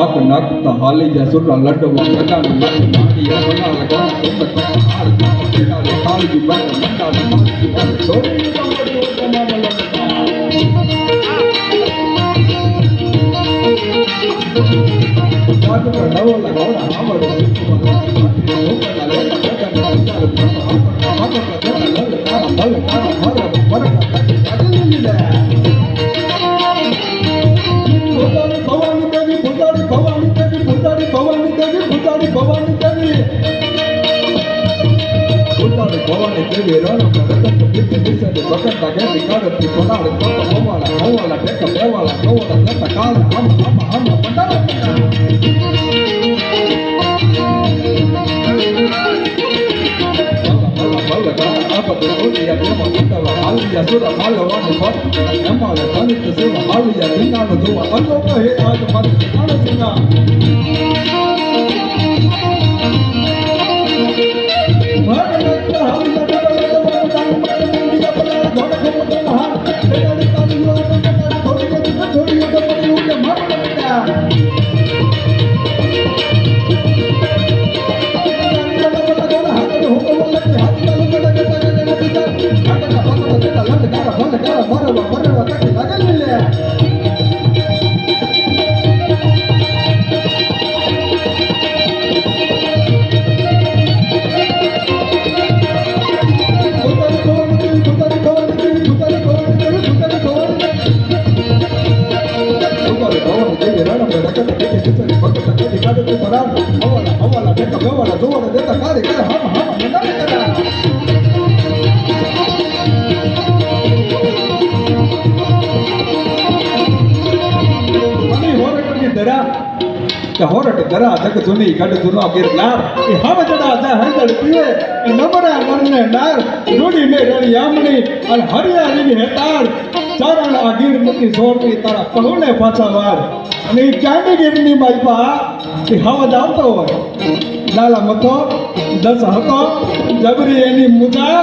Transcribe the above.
નાક નાક તો હાલી જા સુરા લડવા ગગાને લડ માડી બના લગા તો હાર કેડા કાળજી બન મંડા માડી છોડી તો તમારા લડવા જાતો નવો લગાવડા આમડો ભવાની દેવી રણ રતન કીર્તિ દિશે વકંતા ગેતી કાળતી સોનાળ તપ હવાલા હવાલા ટેક બેવાલા ગોવાલા જતા કાળ હમ પટાલા આપતો ઓલિયા દેવા પટાવા હાલિયા સુરા હાલવાનું પટ એમાલે ધનિત સેવા હાલિયા દિનાનો જોવા અજો કહે આજ મારી કાળસીના હોરટ દરા જગ જુની ગઢ જુનો ગિરનાર એ હમ જડા જા હંદળ પીવે એ નમરા મરને નાર રૂડી ને રણી આમણી અને હરિયાળીની હેતાર ચારણ આ ગીર મુકી જોડતી તારા કહુને પાછા વાર અને એ ચાંડી ગીરની માલપા એ હવદ આવતો હોય લાલા મથો દસ હતો જબરી એની મુજા